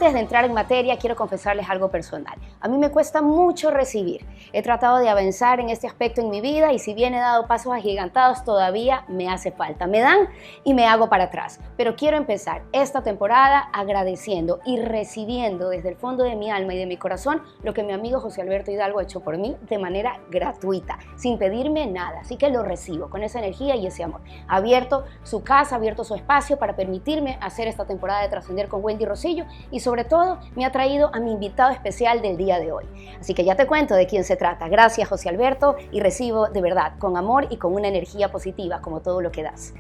antes de entrar en materia, quiero confesarles algo personal. A mí me cuesta mucho recibir. He tratado de avanzar en este aspecto en mi vida y si bien he dado pasos agigantados, todavía me hace falta. Me dan y me hago para atrás. Pero quiero empezar esta temporada agradeciendo y recibiendo desde el fondo de mi alma y de mi corazón lo que mi amigo José Alberto Hidalgo ha hecho por mí de manera gratuita, sin pedirme nada. Así que lo recibo con esa energía y ese amor. Ha abierto su casa, ha abierto su espacio para permitirme hacer esta temporada de Trascender con Wendy Rosillo y sobre todo me ha traído a mi invitado especial del día de hoy. Así que ya te cuento de quién se trata. Gracias, José Alberto, y recibo de verdad con amor y con una energía positiva como todo lo que das.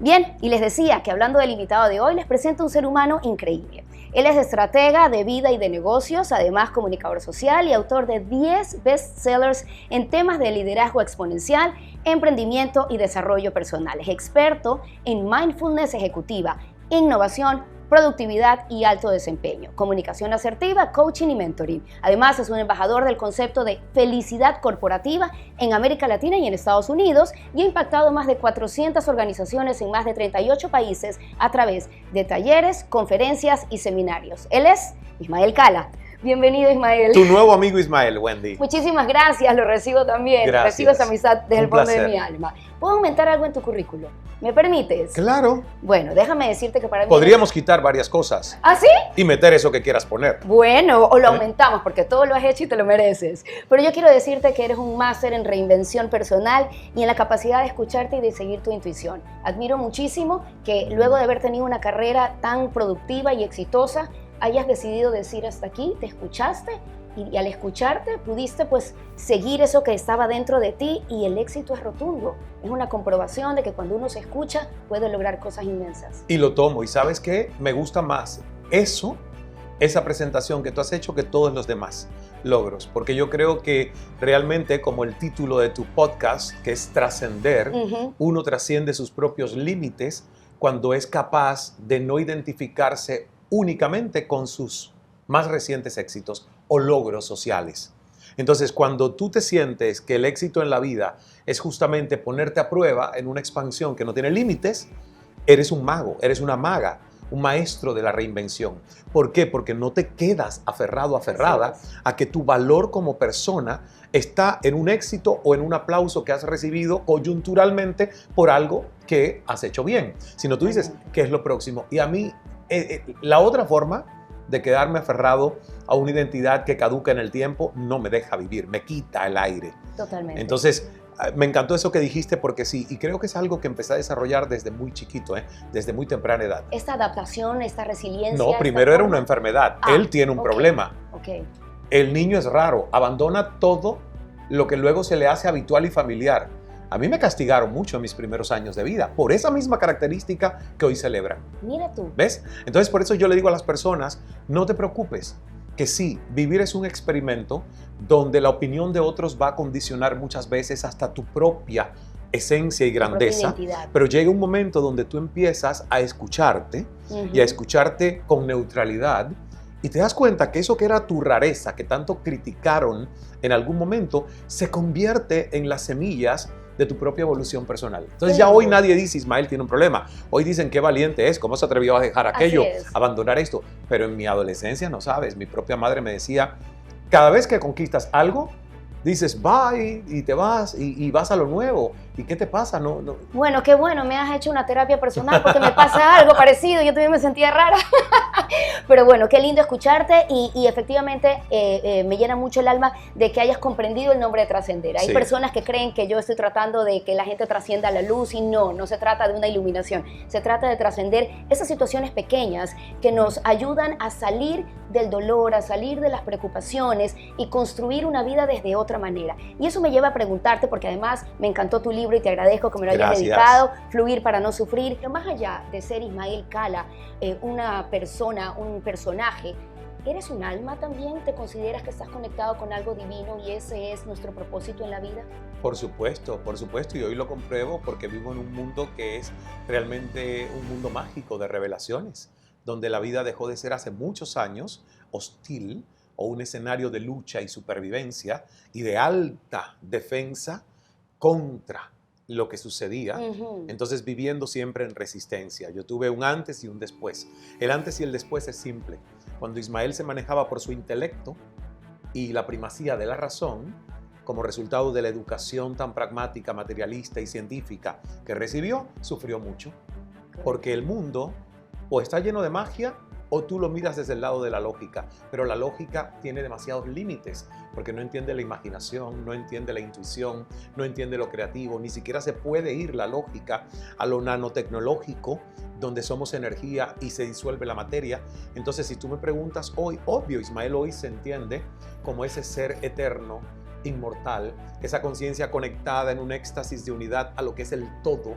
Bien, y les decía que hablando del invitado de hoy, les presento un ser humano increíble. Él es estratega de vida y de negocios, además comunicador social y autor de 10 bestsellers en temas de liderazgo exponencial, emprendimiento y desarrollo personal. Es experto en mindfulness ejecutiva, innovación, productividad y alto desempeño, comunicación asertiva, coaching y mentoring. Además, es un embajador del concepto de felicidad corporativa en América Latina y en Estados Unidos y ha impactado más de 400 organizaciones en más de 38 países a través de talleres, conferencias y seminarios. Él es Ismael Cala. Bienvenido, Ismael. Tu nuevo amigo Ismael, Wendy. Muchísimas gracias, lo recibo también. Gracias. Recibo esa amistad desde el fondo de placer. mi alma. ¿Puedo aumentar algo en tu currículo? ¿Me permites? Claro. Bueno, déjame decirte que para mí... Podríamos quitar varias cosas ¿Ah, sí? y meter eso que quieras poner. Bueno, o lo aumentamos porque todo lo has hecho y te lo mereces. Pero yo quiero decirte que eres un máster en reinvención personal y en la capacidad de escucharte y de seguir tu intuición. Admiro muchísimo que luego de haber tenido una carrera tan productiva y exitosa, hayas decidido decir hasta aquí, te escuchaste y al escucharte pudiste pues seguir eso que estaba dentro de ti y el éxito es rotundo. Es una comprobación de que cuando uno se escucha puede lograr cosas inmensas. Y lo tomo. ¿Y sabes qué? Me gusta más esa presentación que tú has hecho que todos los demás logros. Porque yo creo que realmente, como el título de tu podcast, que es Trascender, uno trasciende sus propios límites cuando es capaz de no identificarse únicamente con sus más recientes éxitos o logros sociales. Entonces, cuando tú te sientes que el éxito en la vida es justamente ponerte a prueba en una expansión que no tiene límites, eres un mago, eres una maga, un maestro de la reinvención. ¿Por qué? Porque no te quedas aferrado, aferrada a que tu valor como persona está en un éxito o en un aplauso que has recibido coyunturalmente por algo que has hecho bien. Sino tú dices, ¿qué es lo próximo? Y a mí, la otra forma de quedarme aferrado a una identidad que caduca en el tiempo no me deja vivir, me quita el aire. Totalmente. Entonces, me encantó eso que dijiste porque sí, y creo que es algo que empecé a desarrollar desde muy chiquito, desde muy temprana edad. Esta adaptación, esta resiliencia... No, primero era una enfermedad. Él tiene un problema. El niño es raro, abandona todo lo que luego se le hace habitual y familiar. A mí me castigaron mucho en mis primeros años de vida por esa misma característica que hoy celebran. Mira tú. ¿Ves? Entonces, por eso yo le digo a las personas, no te preocupes, que sí, vivir es un experimento donde la opinión de otros va a condicionar muchas veces hasta tu propia esencia y grandeza, pero llega un momento donde tú empiezas a escucharte y a escucharte con neutralidad y te das cuenta que eso que era tu rareza, que tanto criticaron en algún momento, se convierte en las semillas de tu propia evolución personal. Entonces ya hoy nadie dice Ismael tiene un problema. Hoy dicen qué valiente es, cómo se atrevió a dejar aquello, abandonar esto. Pero en mi adolescencia, no sabes, mi propia madre me decía, cada vez que conquistas algo, dices bye y te vas y vas a lo nuevo. ¿Y qué te pasa? No. Bueno, qué bueno, me has hecho una terapia personal porque me pasa algo parecido, yo también me sentía rara. Pero bueno, qué lindo escucharte y efectivamente me llena mucho el alma de que hayas comprendido el nombre de trascender. Hay personas que creen que yo estoy tratando de que la gente trascienda a la luz y no se trata de una iluminación, se trata de trascender esas situaciones pequeñas que nos ayudan a salir del dolor, a salir de las preocupaciones y construir una vida desde otra manera. Y eso me lleva a preguntarte, porque además me encantó tu libro y te agradezco que me lo hayas dedicado, Fluir para no sufrir. Pero más allá de ser Ismael Cala, una persona, un personaje, ¿eres un alma también? ¿Te consideras que estás conectado con algo divino y ese es nuestro propósito en la vida? Por supuesto, y hoy lo compruebo porque vivo en un mundo que es realmente un mundo mágico de revelaciones, donde la vida dejó de ser hace muchos años hostil o un escenario de lucha y supervivencia y de alta defensa contra lo que sucedía, entonces viviendo siempre en resistencia. Yo tuve un antes y un después. El antes y el después es simple. Cuando Ismael se manejaba por su intelecto y la primacía de la razón, como resultado de la educación tan pragmática, materialista y científica que recibió, sufrió mucho. Porque el mundo o está lleno de magia o tú lo miras desde el lado de la lógica, pero la lógica tiene demasiados límites porque no entiende la imaginación, no entiende la intuición, no entiende lo creativo, ni siquiera se puede ir la lógica a lo nanotecnológico, donde somos energía y se disuelve la materia. Entonces, si tú me preguntas hoy, obvio, Ismael hoy se entiende como ese ser eterno, inmortal, esa conciencia conectada en un éxtasis de unidad a lo que es el todo,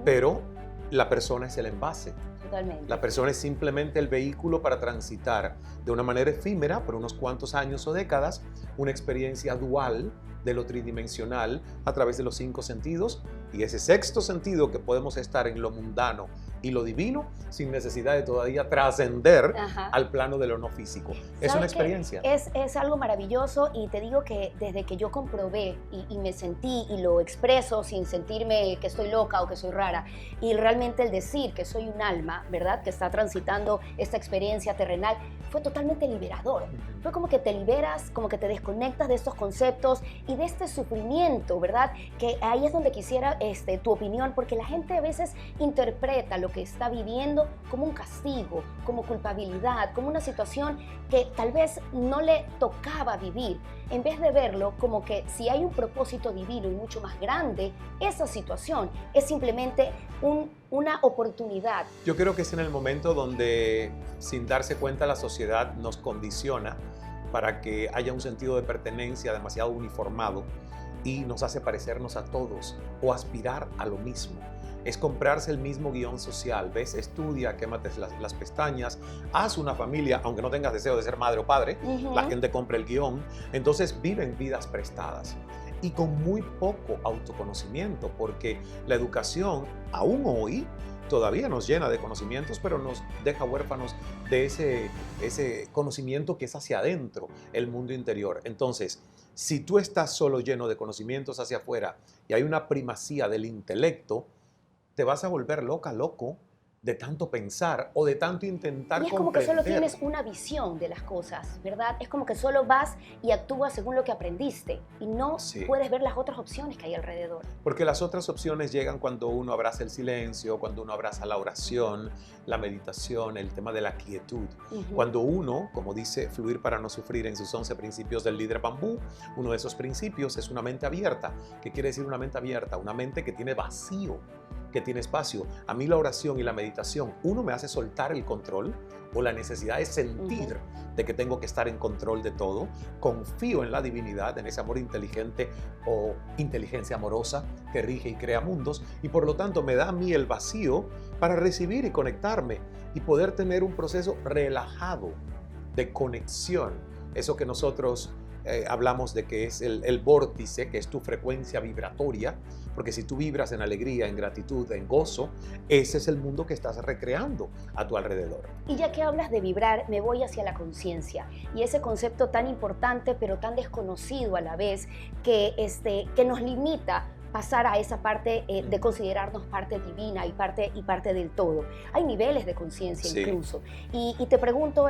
pero la persona es el envase. Totalmente. La persona es simplemente el vehículo para transitar de una manera efímera, por unos cuantos años o décadas, una experiencia dual de lo tridimensional a través de los 5 sentidos y ese sexto sentido que podemos estar en lo mundano y lo divino sin necesidad de todavía trascender al plano de lo no físico. Es una experiencia. Es algo maravilloso y te digo que desde que yo comprobé y me sentí y lo expreso sin sentirme que estoy loca o que soy rara y realmente el decir que soy un alma, ¿verdad? Que está transitando esta experiencia terrenal, fue totalmente liberador. Fue como que te liberas, como que te desconectas de estos conceptos y de este sufrimiento, ¿verdad? Que ahí es donde quisiera tu opinión, porque la gente a veces interpreta lo que está viviendo como un castigo, como culpabilidad, como una situación que tal vez no le tocaba vivir, en vez de verlo como que si hay un propósito divino y mucho más grande, esa situación es simplemente una oportunidad. Yo creo que es en el momento donde, sin darse cuenta, la sociedad nos condiciona para que haya un sentido de pertenencia demasiado uniformado y nos hace parecernos a todos o aspirar a lo mismo. Es comprarse el mismo guión social, ¿ves? Estudia, quémate las pestañas, haz una familia, aunque no tengas deseo de ser madre o padre, la gente compra el guión, entonces viven vidas prestadas y con muy poco autoconocimiento, porque la educación, aún hoy, todavía nos llena de conocimientos, pero nos deja huérfanos de ese conocimiento que es hacia adentro, el mundo interior. Entonces, si tú estás solo lleno de conocimientos hacia afuera y hay una primacía del intelecto, te vas a volver loca, loco, de tanto pensar o de tanto intentar comprender. Y es como que solo tienes una visión de las cosas, ¿verdad? Es como que solo vas y actúas según lo que aprendiste y no puedes ver las otras opciones que hay alrededor. Porque las otras opciones llegan cuando uno abraza el silencio, cuando uno abraza la oración, la meditación, el tema de la quietud. Cuando uno, como dice Fluir para no sufrir en sus 11 principios del líder bambú, uno de esos principios es una mente abierta. ¿Qué quiere decir una mente abierta? Una mente que tiene vacío, que tiene espacio. A mí la oración y la meditación, uno me hace soltar el control o la necesidad de sentir de que tengo que estar en control de todo. Confío en la divinidad, en ese amor inteligente o inteligencia amorosa que rige y crea mundos y por lo tanto me da a mí el vacío para recibir y conectarme y poder tener un proceso relajado de conexión. Eso que nosotros hablamos de que es el vórtice, que es tu frecuencia vibratoria, porque si tú vibras en alegría, en gratitud, en gozo, ese es el mundo que estás recreando a tu alrededor. Y ya que hablas de vibrar, me voy hacia la conciencia y ese concepto tan importante pero tan desconocido a la vez que nos limita pasar a esa parte de considerarnos parte divina y parte del todo. Hay niveles de conciencia incluso. Y te pregunto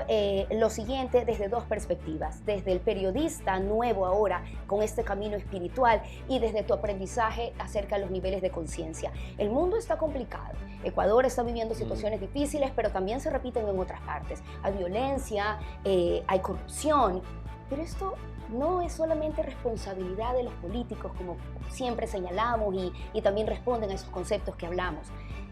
lo siguiente desde dos perspectivas. Desde el periodista nuevo ahora con este camino espiritual y desde tu aprendizaje acerca de los niveles de conciencia. El mundo está complicado. Ecuador está viviendo situaciones difíciles, pero también se repiten en otras partes. Hay violencia, hay corrupción, pero esto no es solamente responsabilidad de los políticos, como siempre señalamos y también responden a esos conceptos que hablamos.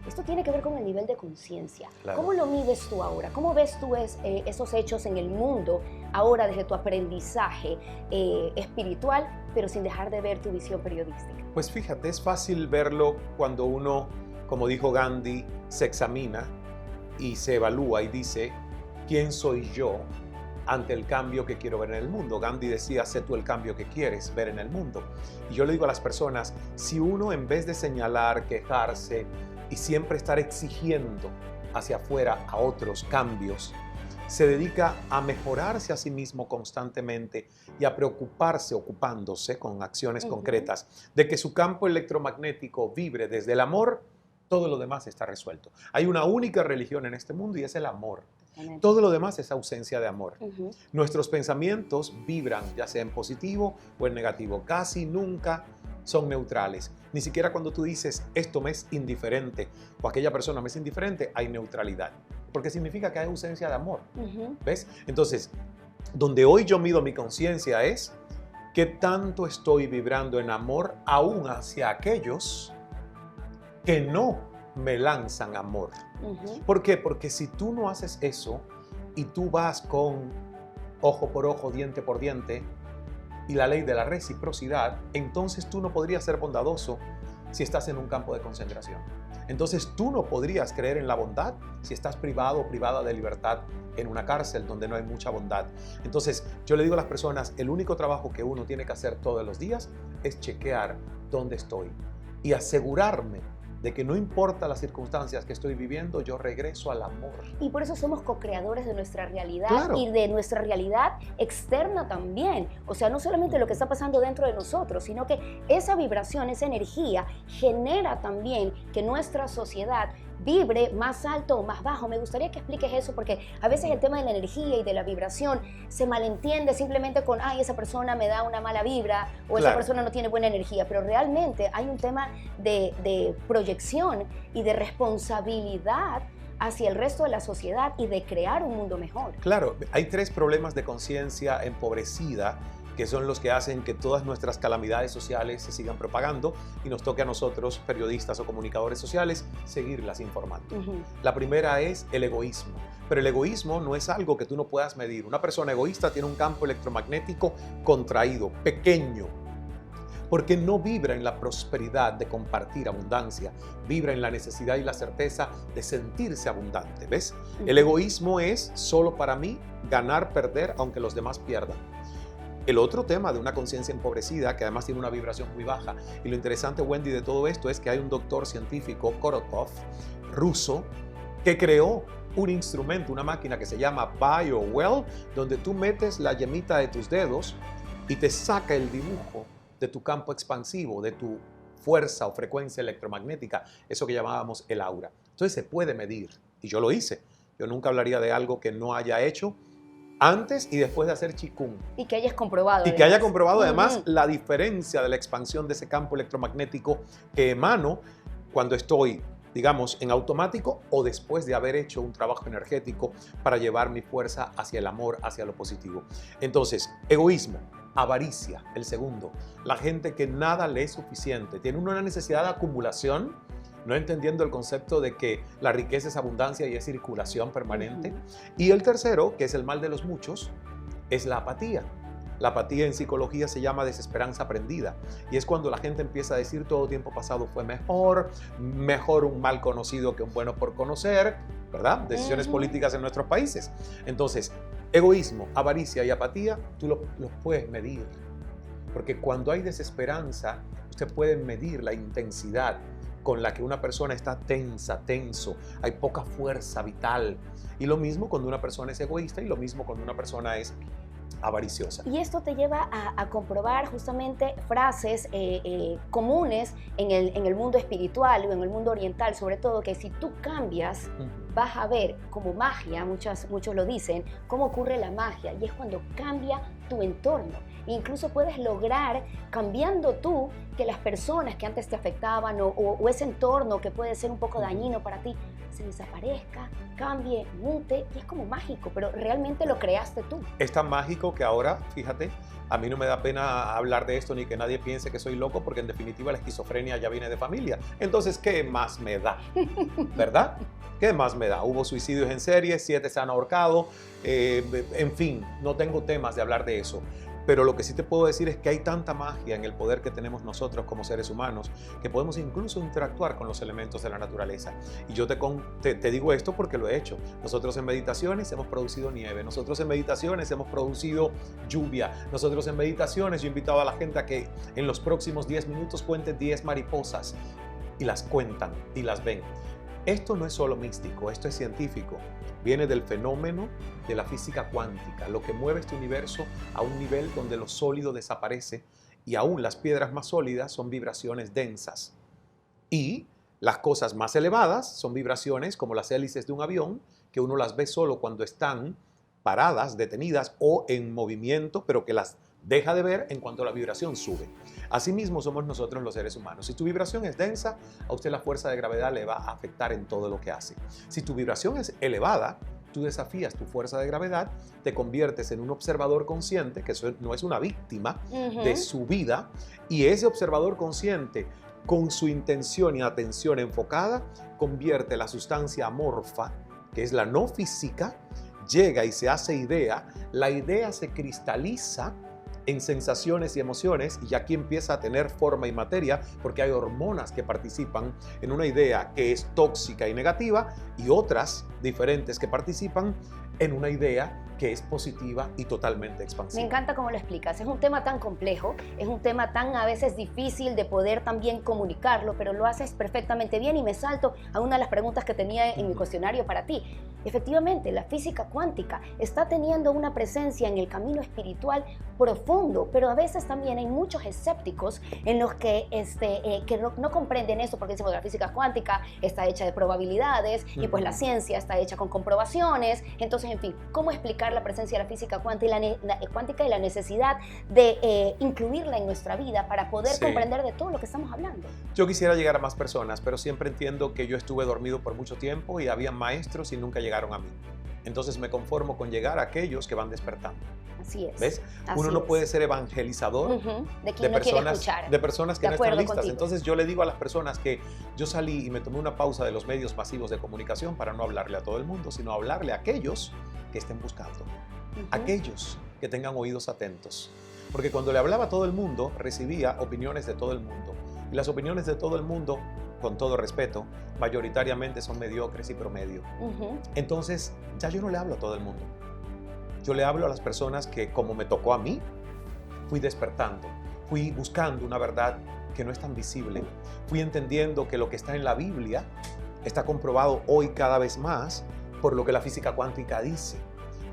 Esto tiene que ver con el nivel de conciencia. Claro. ¿Cómo lo mides tú ahora? ¿Cómo ves tú esos hechos en el mundo ahora desde tu aprendizaje espiritual, pero sin dejar de ver tu visión periodística? Pues fíjate, es fácil verlo cuando uno, como dijo Gandhi, se examina y se evalúa y dice, ¿quién soy yo ante el cambio que quiero ver en el mundo? Gandhi decía, sé tú el cambio que quieres ver en el mundo. Y yo le digo a las personas, si uno en vez de señalar, quejarse y siempre estar exigiendo hacia afuera a otros cambios, se dedica a mejorarse a sí mismo constantemente y a preocuparse, ocupándose con acciones concretas, de que su campo electromagnético vibre desde el amor, todo lo demás está resuelto. Hay una única religión en este mundo y es el amor. Todo lo demás es ausencia de amor. Nuestros pensamientos vibran, ya sea en positivo o en negativo. Casi nunca son neutrales. Ni siquiera cuando tú dices, esto me es indiferente o aquella persona me es indiferente, hay neutralidad. Porque significa que hay ausencia de amor. ¿Ves? Entonces, donde hoy yo mido mi conciencia es qué tanto estoy vibrando en amor aún hacia aquellos que no me lanzan amor. ¿Por qué? Porque si tú no haces eso y tú vas con ojo por ojo, diente por diente y la ley de la reciprocidad, entonces tú no podrías ser bondadoso si estás en un campo de concentración. Entonces tú no podrías creer en la bondad si estás privado o privada de libertad en una cárcel donde no hay mucha bondad. Entonces yo le digo a las personas, el único trabajo que uno tiene que hacer todos los días es chequear dónde estoy y asegurarme de que no importa las circunstancias que estoy viviendo, yo regreso al amor. Y por eso somos co-creadores de nuestra realidad, claro, y de nuestra realidad externa también. O sea, no solamente lo que está pasando dentro de nosotros, sino que esa vibración, esa energía genera también que nuestra sociedad vibre más alto o más bajo. Me gustaría que expliques eso, porque a veces el tema de la energía y de la vibración se malentiende simplemente con, ay, esa persona me da una mala vibra o esa persona no tiene buena energía, pero realmente hay un tema de proyección y de responsabilidad hacia el resto de la sociedad y de crear un mundo mejor. Claro, hay 3 problemas de conciencia empobrecida que son los que hacen que todas nuestras calamidades sociales se sigan propagando y nos toque a nosotros, periodistas o comunicadores sociales, seguirlas informando. La primera es el egoísmo, pero el egoísmo no es algo que tú no puedas medir. Una persona egoísta tiene un campo electromagnético contraído, pequeño, porque no vibra en la prosperidad de compartir abundancia, vibra en la necesidad y la certeza de sentirse abundante, ¿ves? El egoísmo es solo para mí, ganar, perder, aunque los demás pierdan. El otro tema de una conciencia empobrecida, que además tiene una vibración muy baja, y lo interesante, Wendy, de todo esto es que hay un doctor científico, Korotov, ruso, que creó un instrumento, una máquina que se llama BioWell, donde tú metes la yemita de tus dedos y te saca el dibujo de tu campo expansivo, de tu fuerza o frecuencia electromagnética, eso que llamábamos el aura. Entonces se puede medir, y yo lo hice. Yo nunca hablaría de algo que no haya hecho antes y después de hacer Qigong. Y que hayas comprobado. Y que haya comprobado además la diferencia de la expansión de ese campo electromagnético que emano cuando estoy, digamos, en automático o después de haber hecho un trabajo energético para llevar mi fuerza hacia el amor, hacia lo positivo. Entonces, egoísmo, avaricia, el segundo. La gente que nada le es suficiente, tiene una necesidad de acumulación, no entendiendo el concepto de que la riqueza es abundancia y es circulación permanente. Y el tercero, que es el mal de los muchos, es la apatía. La apatía en psicología se llama desesperanza aprendida, y es cuando la gente empieza a decir todo tiempo pasado fue mejor, mejor un mal conocido que un bueno por conocer, ¿verdad? Decisiones políticas en nuestros países. Entonces, egoísmo, avaricia y apatía, tú los puedes medir, porque cuando hay desesperanza, usted puede medir la intensidad con la que una persona está tensa, tenso, hay poca fuerza vital. Y lo mismo cuando una persona es egoísta y lo mismo cuando una persona es avariciosa. Y esto te lleva a comprobar justamente frases comunes en el mundo espiritual o en el mundo oriental, sobre todo, que si tú cambias, vas a ver como magia, muchos lo dicen, cómo ocurre la magia, y es cuando cambia tu entorno. Incluso puedes lograr, cambiando tú, que las personas que antes te afectaban o ese entorno que puede ser un poco dañino para ti, se desaparezca, cambie, mute, y es como mágico, pero realmente lo creaste tú. Es tan mágico que ahora, fíjate, a mí no me da pena hablar de esto ni que nadie piense que soy loco, porque en definitiva la esquizofrenia ya viene de familia. Entonces, ¿qué más me da? ¿Verdad? ¿Qué más me da? Hubo suicidios en serie, 7 se han ahorcado, en fin, no tengo temas de hablar de eso. Pero lo que sí te puedo decir es que hay tanta magia en el poder que tenemos nosotros como seres humanos que podemos incluso interactuar con los elementos de la naturaleza. Y yo te digo esto porque lo he hecho. Nosotros en meditaciones hemos producido nieve, nosotros en meditaciones hemos producido lluvia, nosotros en meditaciones yo he invitado a la gente a que en los próximos 10 minutos cuente 10 mariposas y las cuentan y las ven. Esto no es solo místico, esto es científico. Viene del fenómeno de la física cuántica, lo que mueve este universo a un nivel donde lo sólido desaparece y aún las piedras más sólidas son vibraciones densas. Y las cosas más elevadas son vibraciones como las hélices de un avión, que uno las ve solo cuando están paradas, detenidas o en movimiento, pero que las deja de ver en cuanto la vibración sube. Asimismo somos nosotros los seres humanos. Si tu vibración es densa, a usted la fuerza de gravedad le va a afectar en todo lo que hace. Si tu vibración es elevada, tú desafías tu fuerza de gravedad, te conviertes en un observador consciente, que eso no es una víctima de su vida, y ese observador consciente, con su intención y atención enfocada, convierte la sustancia amorfa, que es la no física, llega y se hace idea, la idea se cristaliza en sensaciones y emociones y aquí empieza a tener forma y materia porque hay hormonas que participan en una idea que es tóxica y negativa y otras diferentes que participan en una idea que es positiva y totalmente expansiva. Me encanta cómo lo explicas. Es un tema tan complejo, es un tema tan a veces difícil de poder también comunicarlo, pero lo haces perfectamente bien y me salto a una de las preguntas que tenía en mi cuestionario para ti. Efectivamente, la física cuántica está teniendo una presencia en el camino espiritual profundo, pero a veces también hay muchos escépticos en los que no comprenden eso porque dicen que la física cuántica está hecha de probabilidades y pues la ciencia está hecha con comprobaciones. Entonces, en fin, ¿cómo explicar la presencia de la física cuántica y la necesidad de incluirla en nuestra vida para poder comprender de todo lo que estamos hablando? Yo quisiera llegar a más personas, pero siempre entiendo que yo estuve dormido por mucho tiempo y había maestros y nunca llegaron a mí. Entonces me conformo con llegar a aquellos que van despertando. Así es. ¿Ves? Uno no puede ser evangelizador de quien no quiere escuchar. De personas que no están listas. Contigo. Entonces yo le digo a las personas que yo salí y me tomé una pausa de los medios masivos de comunicación para no hablarle a todo el mundo, sino hablarle a aquellos que estén buscando. Aquellos que tengan oídos atentos. Porque cuando le hablaba a todo el mundo, recibía opiniones de todo el mundo. Y las opiniones de todo el mundo, con todo respeto, mayoritariamente son mediocres y promedio. Entonces, ya yo no le hablo a todo el mundo. Yo le hablo a las personas que, como me tocó a mí, fui despertando, fui buscando una verdad que no es tan visible, fui entendiendo que lo que está en la Biblia está comprobado hoy cada vez más por lo que la física cuántica dice.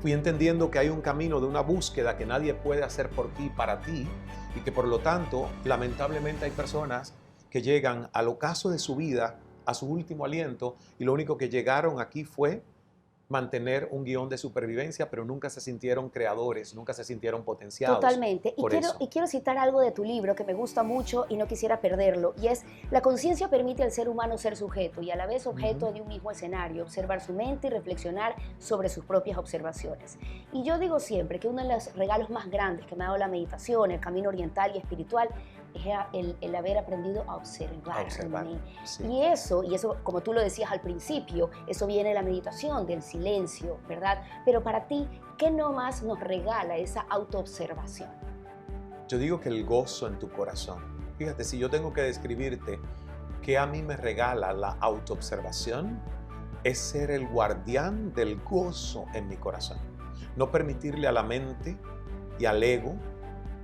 Fui entendiendo que hay un camino de una búsqueda que nadie puede hacer por ti, para ti, y que por lo tanto, lamentablemente hay personas que llegan al ocaso de su vida, a su último aliento, y lo único que llegaron aquí fue mantener un guión de supervivencia, pero nunca se sintieron creadores, nunca se sintieron potenciados. Totalmente. Y quiero citar algo de tu libro que me gusta mucho y no quisiera perderlo, y es: la conciencia permite al ser humano ser sujeto y a la vez objeto de un mismo escenario, observar su mente y reflexionar sobre sus propias observaciones. Y yo digo siempre que uno de los regalos más grandes que me ha dado la meditación, el camino oriental y espiritual, es el haber aprendido a observarme. Sí. Y eso, como tú lo decías al principio, eso viene de la meditación, del silencio, ¿verdad? Pero para ti, ¿qué nomás nos regala esa autoobservación? Yo digo que el gozo en tu corazón. Fíjate, si yo tengo que describirte qué a mí me regala la autoobservación, es ser el guardián del gozo en mi corazón. No permitirle a la mente y al ego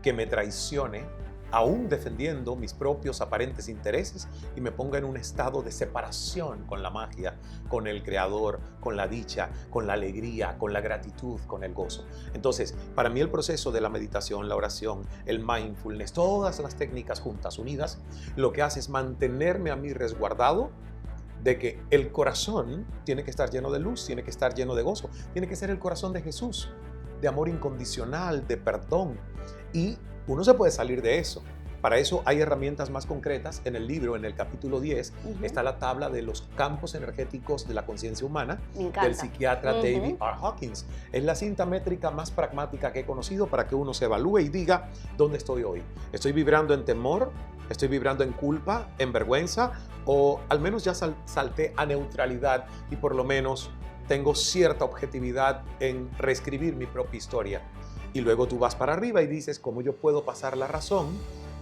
que me traicione, aún defendiendo mis propios aparentes intereses, y me ponga en un estado de separación con la magia, con el creador, con la dicha, con la alegría, con la gratitud, con el gozo. Entonces, para mí el proceso de la meditación, la oración, el mindfulness, todas las técnicas juntas, unidas, lo que hace es mantenerme a mí resguardado de que el corazón tiene que estar lleno de luz, tiene que estar lleno de gozo, tiene que ser el corazón de Jesús, de amor incondicional, de perdón. Y uno se puede salir de eso. Para eso hay herramientas más concretas. En el libro, en el capítulo 10, está la tabla de los campos energéticos de la conciencia humana del psiquiatra David R. Hawkins. Es la cinta métrica más pragmática que he conocido para que uno se evalúe y diga: ¿dónde estoy hoy? ¿Estoy vibrando en temor? ¿Estoy vibrando en culpa? ¿En vergüenza? ¿O al menos ya salté a neutralidad y por lo menos tengo cierta objetividad en reescribir mi propia historia? Y luego tú vas para arriba y dices: ¿cómo yo puedo pasar la razón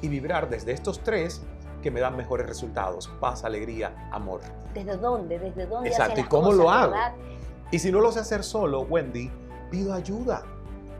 y vibrar desde estos tres que me dan mejores resultados? Paz, alegría, amor. ¿Desde dónde? ¿Desde dónde? Exacto. ¿Y cómo lo hago? ¿Verdad? Y si no lo sé hacer solo, Wendy, pido ayuda.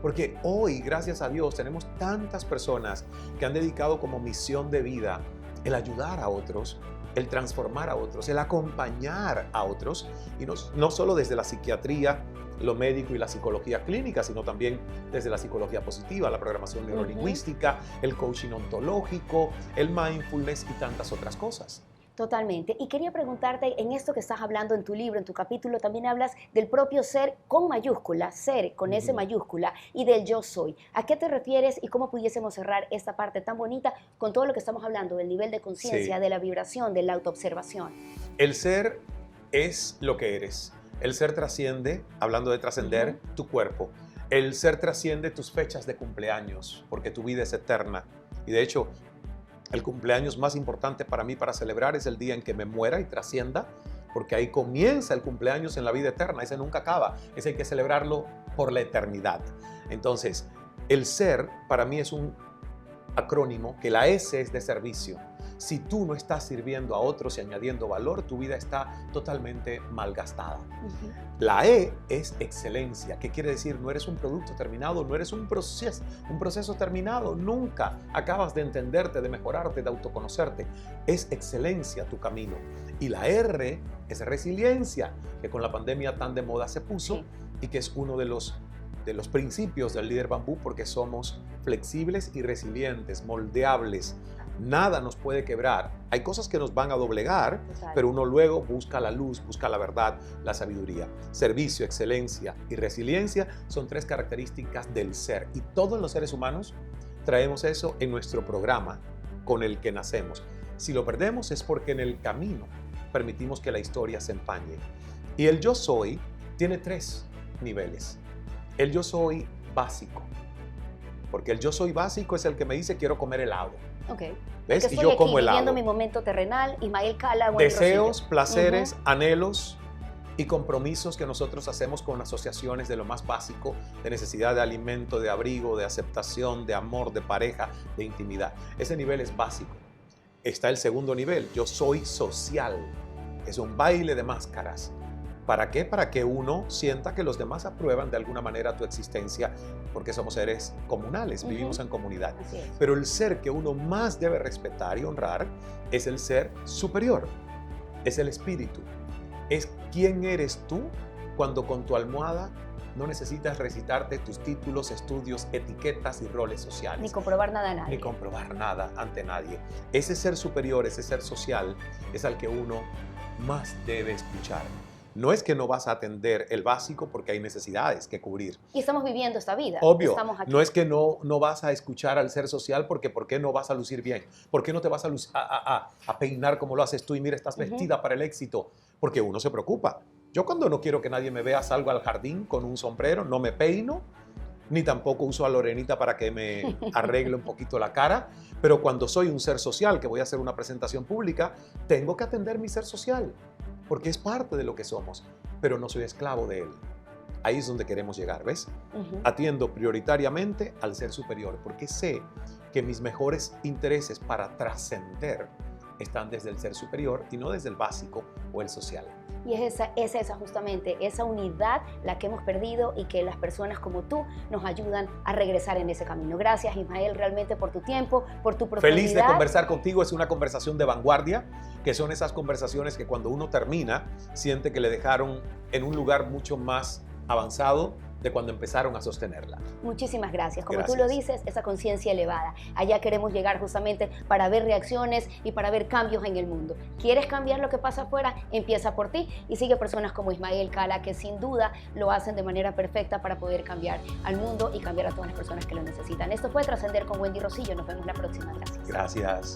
Porque hoy, gracias a Dios, tenemos tantas personas que han dedicado como misión de vida el ayudar a otros, el transformar a otros, el acompañar a otros, y no solo desde la psiquiatría, lo médico y la psicología clínica, sino también desde la psicología positiva, la programación neurolingüística, el coaching ontológico, el mindfulness y tantas otras cosas. Totalmente. Y quería preguntarte, en esto que estás hablando en tu libro, en tu capítulo, también hablas del propio ser con mayúscula, ser con S mayúscula, y del yo soy. ¿A qué te refieres y cómo pudiésemos cerrar esta parte tan bonita con todo lo que estamos hablando del nivel de conciencia, de la vibración, de la autoobservación? El ser es lo que eres. El ser trasciende, hablando de trascender, tu cuerpo. El ser trasciende tus fechas de cumpleaños, porque tu vida es eterna. Y de hecho, el cumpleaños más importante para mí para celebrar es el día en que me muera y trascienda, porque ahí comienza el cumpleaños en la vida eterna. Ese nunca acaba. Ese hay que celebrarlo por la eternidad. Entonces, el ser para mí es un acrónimo, que la S es de servicio. Si tú no estás sirviendo a otros y añadiendo valor, tu vida está totalmente malgastada. La E es excelencia. ¿Qué quiere decir? No eres un producto terminado, no eres un proceso terminado. Nunca acabas de entenderte, de mejorarte, de autoconocerte. Es excelencia tu camino. Y la R es resiliencia, que con la pandemia tan de moda se puso y que es uno de los principios del líder bambú, porque somos flexibles y resilientes, moldeables. Nada nos puede quebrar. Hay cosas que nos van a doblegar, pero uno luego busca la luz, busca la verdad, la sabiduría. Servicio, excelencia y resiliencia son 3 características del ser. Y todos los seres humanos traemos eso en nuestro programa con el que nacemos. Si lo perdemos es porque en el camino permitimos que la historia se empañe. Y el yo soy tiene 3 niveles. El yo soy básico, porque el yo soy básico es el que me dice quiero comer helado. ¿Ves? Y yo como helado. Viviendo mi momento terrenal, Ismael Cala. Deseos, placeres, anhelos y compromisos que nosotros hacemos con asociaciones de lo más básico, de necesidad de alimento, de abrigo, de aceptación, de amor, de pareja, de intimidad. Ese nivel es básico. Está el segundo nivel, yo soy social. Es un baile de máscaras. ¿Para qué? Para que uno sienta que los demás aprueban de alguna manera tu existencia, porque somos seres comunales, vivimos en comunidad. Pero el ser que uno más debe respetar y honrar es el ser superior, es el espíritu, es quién eres tú cuando con tu almohada no necesitas recitarte tus títulos, estudios, etiquetas y roles sociales. Ni comprobar nada a nadie. Ni comprobar nada ante nadie. Ese ser superior, ese ser social, es al que uno más debe escuchar. No es que no vas a atender el básico porque hay necesidades que cubrir. Y estamos viviendo esta vida. Obvio. Estamos aquí. No es que no vas a escuchar al ser social porque ¿por qué no vas a lucir bien? ¿Por qué no te vas a peinar como lo haces tú y mira, estás vestida para el éxito? Porque uno se preocupa. Yo cuando no quiero que nadie me vea salgo al jardín con un sombrero, no me peino, ni tampoco uso a Lorenita para que me arregle un poquito la cara. Pero cuando soy un ser social, que voy a hacer una presentación pública, tengo que atender mi ser social. Porque es parte de lo que somos, pero no soy esclavo de él. Ahí es donde queremos llegar, ¿ves? Atiendo prioritariamente al ser superior, porque sé que mis mejores intereses para trascender están desde el ser superior y no desde el básico o el social. Y es esa justamente, esa unidad la que hemos perdido y que las personas como tú nos ayudan a regresar en ese camino. Gracias, Ismael, realmente por tu tiempo, por tu profundidad. Feliz de conversar contigo, es una conversación de vanguardia, que son esas conversaciones que cuando uno termina, siente que le dejaron en un lugar mucho más avanzado de cuando empezaron a sostenerla. Muchísimas gracias. Como tú lo dices, esa conciencia elevada. Allá queremos llegar justamente para ver reacciones y para ver cambios en el mundo. ¿Quieres cambiar lo que pasa afuera? Empieza por ti y sigue personas como Ismael Cala, que sin duda lo hacen de manera perfecta para poder cambiar al mundo y cambiar a todas las personas que lo necesitan. Esto fue Trascender con Wendy Rosillo. Nos vemos la próxima. Gracias. Gracias.